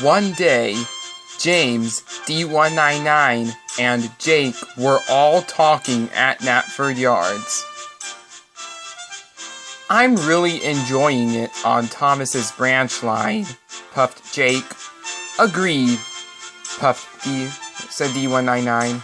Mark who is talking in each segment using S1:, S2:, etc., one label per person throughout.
S1: One day, James, D199, and Jake were all talking at Knapford Yards. "I'm really enjoying it on Thomas's branch line," puffed Jake. "Agreed," said D199.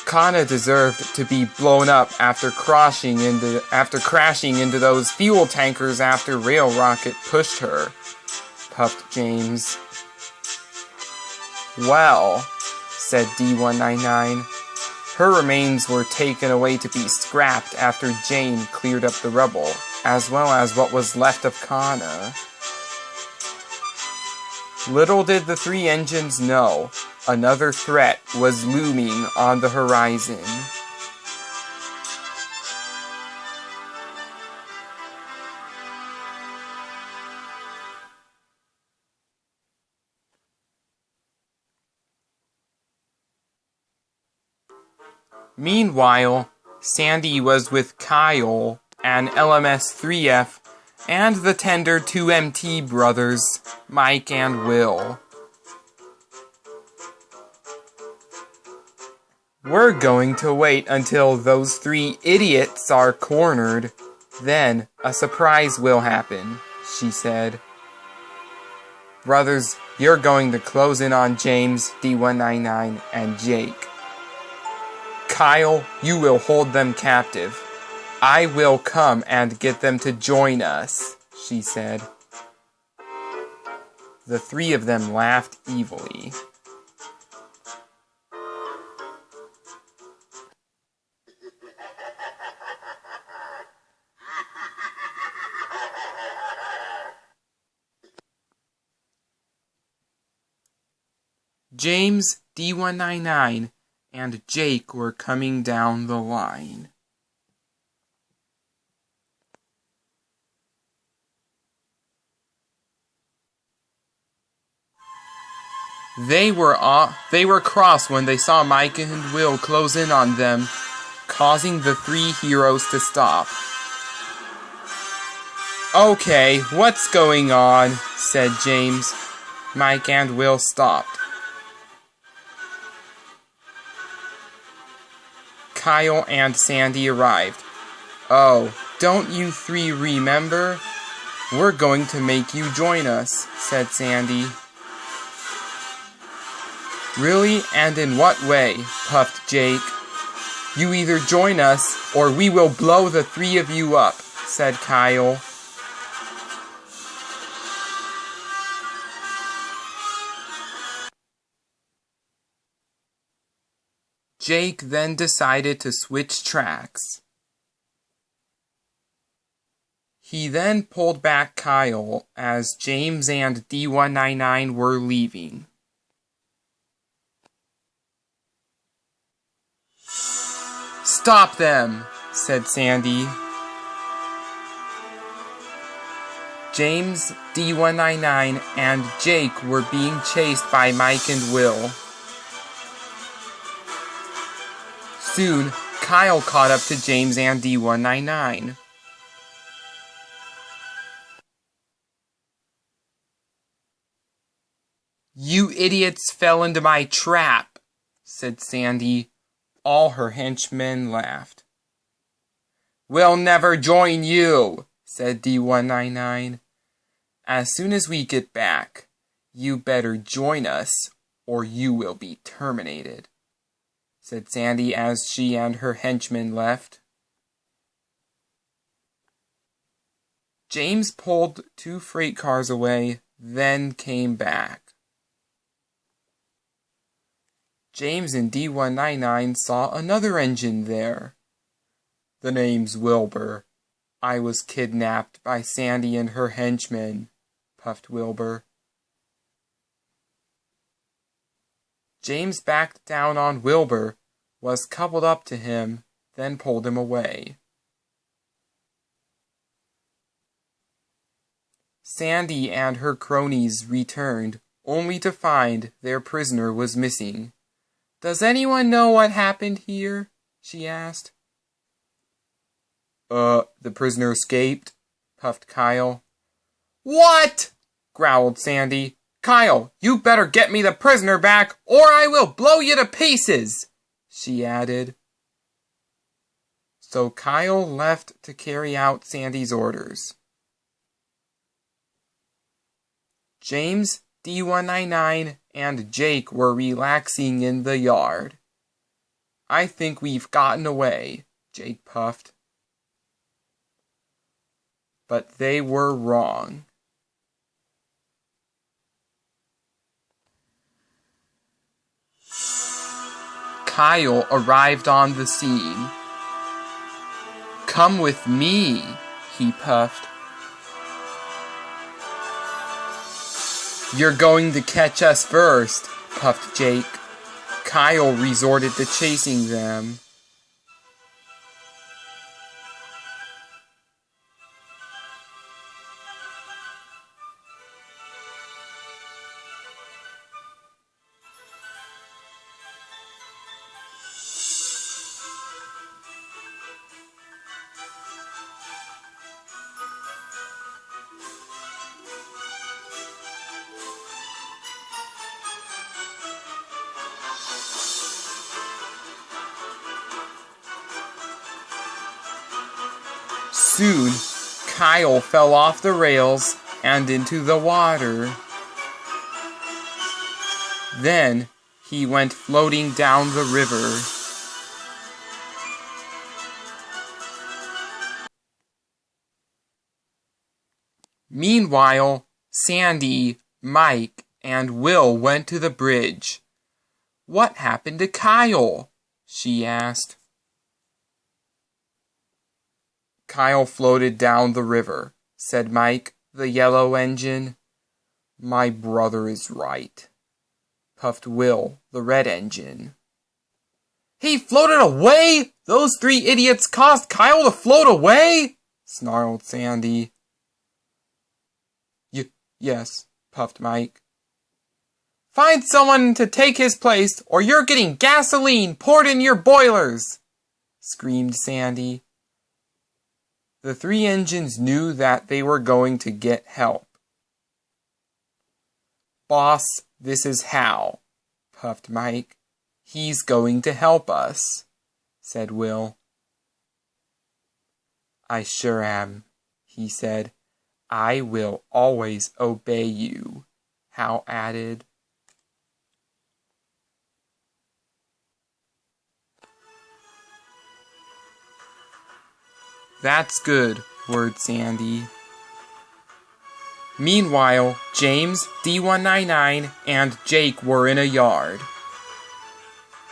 S1: Kana deserved to be blown up after crashing into those fuel tankers after Rail Rocket pushed her, puffed James. "Well," said D199, "her remains were taken away to be scrapped after Jane cleared up the rubble, as well as what was left of Kana." Little did the three engines know, another threat was looming on the horizon. Meanwhile, Sandy was with Kyle and LMS-3F and the tender 2MT brothers, Mike and Will. "We're going to wait until those three idiots are cornered. Then a surprise will happen," she said. "Brothers, you're going to close in on James, D199, and Jake. Kyle, you will hold them captive. I will come and get them to join us," she said. The three of them laughed evilly. James, D199, and Jake were coming down the line. They were cross when they saw Mike and Will close in on them, causing the three heroes to stop. "Okay, what's going on?" said James. Mike and Will stopped. Kyle and Sandy arrived. "Oh, don't you three remember? We're going to make you join us," said Sandy. "Really, and in what way?" puffed Jake. "You either join us, or we will blow the three of you up," said Kyle. Jake then decided to switch tracks. He then pulled back Kyle as James and D199 were leaving. "Stop them," said Sandy. James, D199, and Jake were being chased by Mike and Will. Soon, Kyle caught up to James and D199. "You idiots fell into my trap," said Sandy. All her henchmen laughed. "We'll never join you," said D199. "As soon as we get back, you better join us, or you will be terminated," said Sandy as she and her henchmen left. James pulled two freight cars away, then came back. James and D199 saw another engine there. "The name's Wilbur. I was kidnapped by Sandy and her henchmen," puffed Wilbur. James backed down on Wilbur, was coupled up to him, then pulled him away. Sandy and her cronies returned, only to find their prisoner was missing. "Does anyone know what happened here?" she asked. The prisoner escaped," puffed Kyle. "What?" growled Sandy. Kyle, you better get me the prisoner back, or I will blow you to pieces, she added. So Kyle left to carry out Sandy's orders. James, D199, and Jake were relaxing in the yard. I think we've gotten away, Jake puffed. But they were wrong. Kyle arrived on the scene. Come with me, he puffed. You're going to catch us first, puffed Jake. Kyle resorted to chasing them. Soon, Kyle fell off the rails and into the water. Then, he went floating down the river. Meanwhile, Sandy, Mike, and Will went to the bridge. What happened to Kyle? She asked. Kyle floated down the river, said Mike, the yellow engine. My brother is right, puffed Will, the red engine. He floated away? Those 3 idiots caused Kyle to float away? Snarled Sandy. Yes, puffed Mike. Find someone to take his place, or you're getting gasoline poured in your boilers, screamed Sandy. The 3 engines knew that they were going to get help. Boss, this is Hal, puffed Mike. He's going to help us, said Will. I sure am, he said. I will always obey you, Hal added. That's good, whirred Sandy. Meanwhile, James, D199, and Jake were in a yard.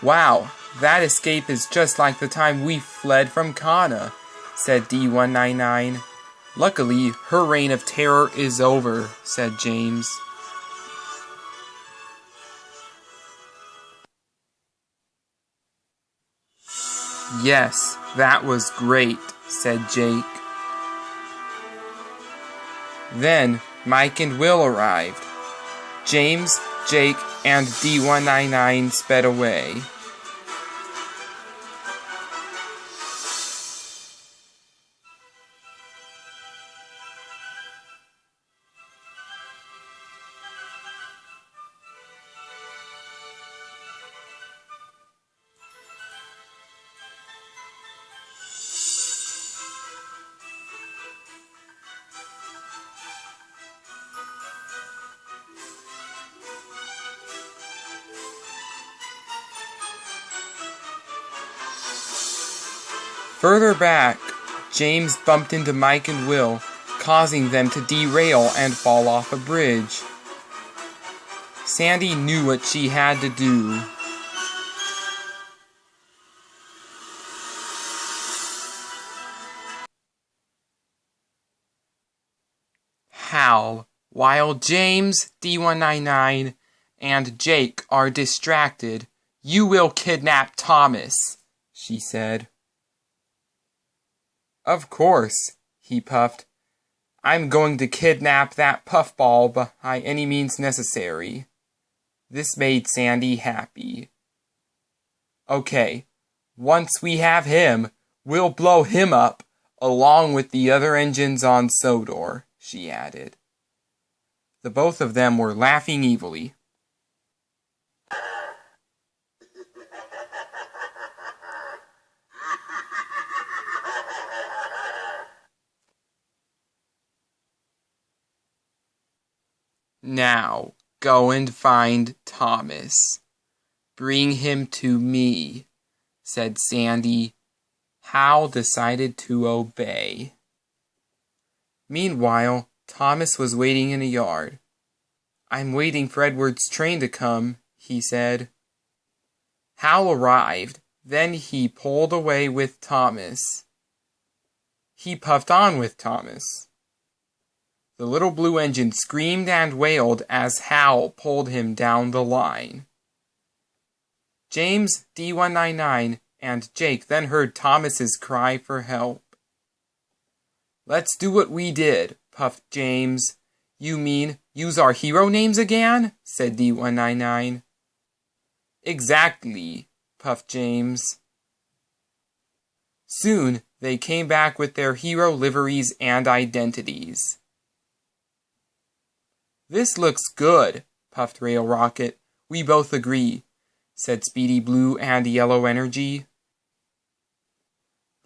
S1: Wow, that escape is just like the time we fled from Kana, said D199. Luckily, her reign of terror is over, said James. Yes, that was great, said Jake. Then Mike and Will arrived. James, Jake, and D199 sped away. Further back, James bumped into Mike and Will, causing them to derail and fall off a bridge. Sandy knew what she had to do. Hal, while James, D199, and Jake are distracted, you will kidnap Thomas, she said. Of course, he puffed. I'm going to kidnap that puffball by any means necessary. This made Sandy happy. Okay, once we have him, we'll blow him up, along with the other engines on Sodor, she added. The both of them were laughing evilly. Now, go and find Thomas. Bring him to me, said Sandy. Hal decided to obey. Meanwhile, Thomas was waiting in a yard. I'm waiting for Edward's train to come, he said. Hal arrived. Then he pulled away with Thomas. He puffed on with Thomas. The little blue engine screamed and wailed as Hal pulled him down the line. James, D199, and Jake then heard Thomas's cry for help. Let's do what we did, puffed James. You mean use our hero names again? Said D199. Exactly, puffed James. Soon they came back with their hero liveries and identities. This looks good, puffed Rail Rocket. We both agree, said Speedy Blue and Yellow Energy.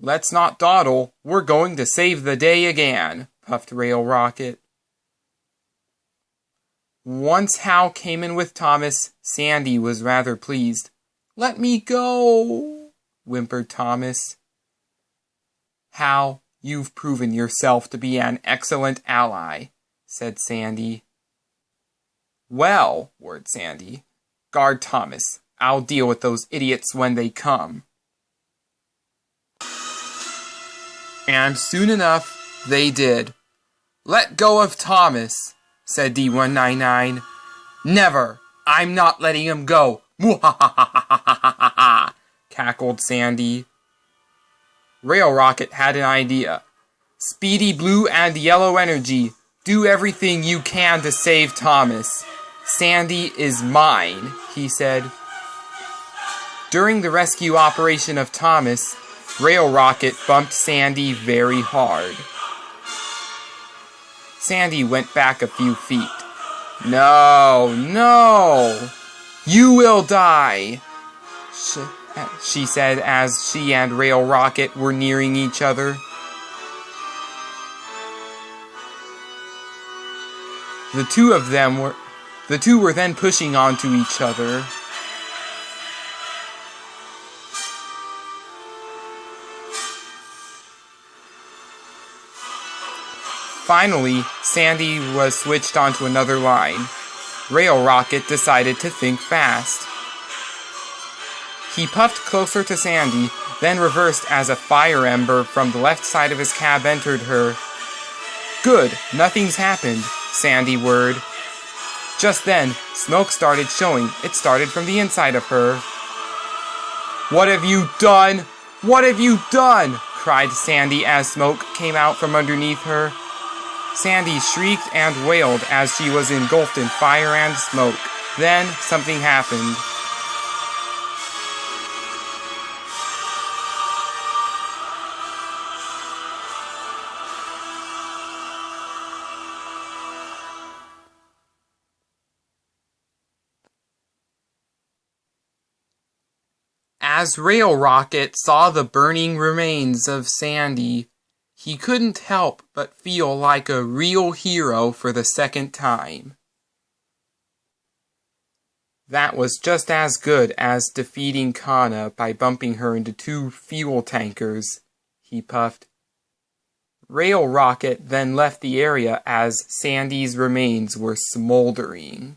S1: Let's not dawdle. We're going to save the day again, puffed Rail Rocket. Once Hal came in with Thomas, Sandy was rather pleased. Let me go, whimpered Thomas. Hal, you've proven yourself to be an excellent ally, said Sandy. Well, whirred Sandy, guard Thomas. I'll deal with those idiots when they come. And soon enough, they did. Let go of Thomas, said D199. Never! I'm not letting him go! Mwahahahahaha! Cackled Sandy. Rail Rocket had an idea. Speedy Blue and Yellow Energy, do everything you can to save Thomas. Sandy is mine, he said. During the rescue operation of Thomas, Rail Rocket bumped Sandy very hard. Sandy went back a few feet. No, no! You will die! She said as she and Rail Rocket were nearing each other. The two were then pushing onto each other. Finally, Sandy was switched onto another line. Rail Rocket decided to think fast. He puffed closer to Sandy, then reversed as a fire ember from the left side of his cab entered her. Good, nothing's happened, Sandy whirred. Just then, smoke started showing. It started from the inside of her. What have you done? What have you done? Cried Sandy as smoke came out from underneath her. Sandy shrieked and wailed as she was engulfed in fire and smoke. Then something happened. As Rail Rocket saw the burning remains of Sandy, he couldn't help but feel like a real hero for the second time. That was just as good as defeating Kana by bumping her into 2 fuel tankers, he puffed. Rail Rocket then left the area as Sandy's remains were smoldering.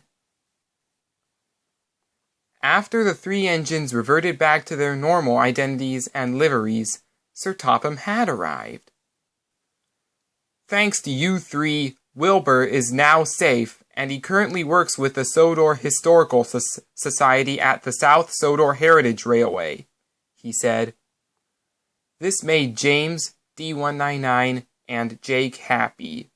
S1: After the 3 engines reverted back to their normal identities and liveries, Sir Topham had arrived. Thanks to you 3, Wilbur is now safe, and he currently works with the Sodor Historical Society at the South Sodor Heritage Railway, he said. This made James, D199, and Jake happy.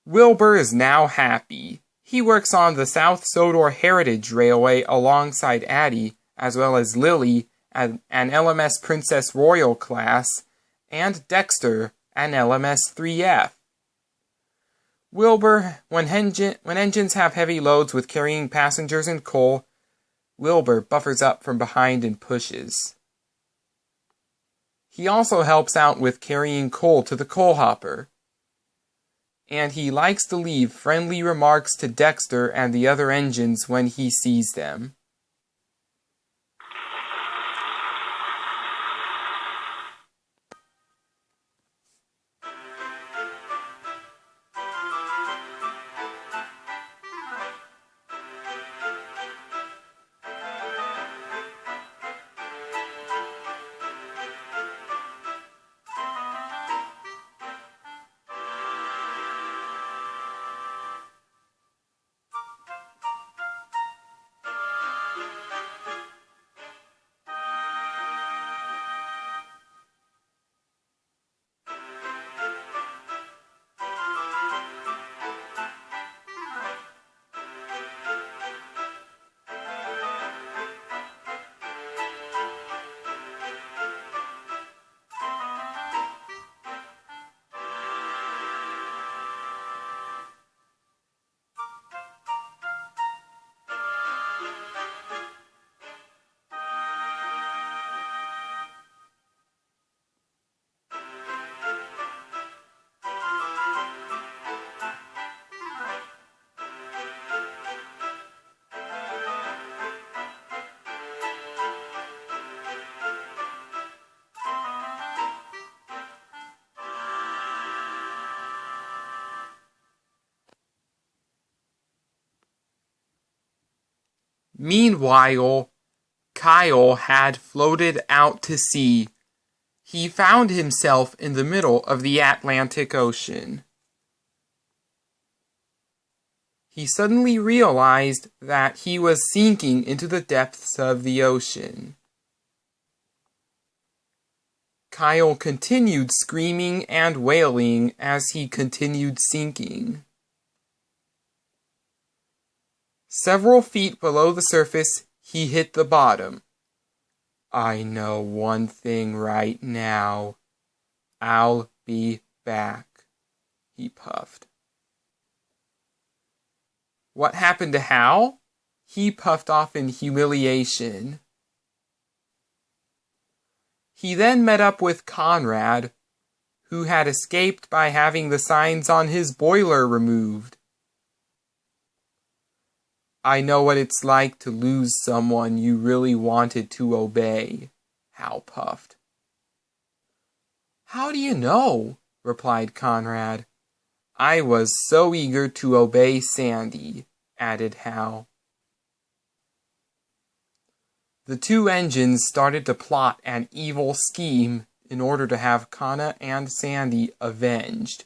S1: Wilbur is now happy. He works on the South Sodor Heritage Railway alongside Addie, as well as Lily, an LMS Princess Royal class, and Dexter, an LMS 3F. Wilbur, when engines have heavy loads with carrying passengers and coal, Wilbur buffers up from behind and pushes. He also helps out with carrying coal to the coal hopper. And he likes to leave friendly remarks to Dexter and the other engines when he sees them. Meanwhile, Kyle had floated out to sea. He found himself in the middle of the Atlantic Ocean. He suddenly realized that he was sinking into the depths of the ocean. Kyle continued screaming and wailing as he continued sinking. Several feet below the surface, he hit the bottom. I know one thing right now. I'll be back, he puffed. What happened to Hal? He puffed off in humiliation. He then met up with Conrad, who had escaped by having the signs on his boiler removed. I know what it's like to lose someone you really wanted to obey, Hal puffed. How do you know? Replied Conrad. I was so eager to obey Sandy, added Hal. The two engines started to plot an evil scheme in order to have Connor and Sandy avenged.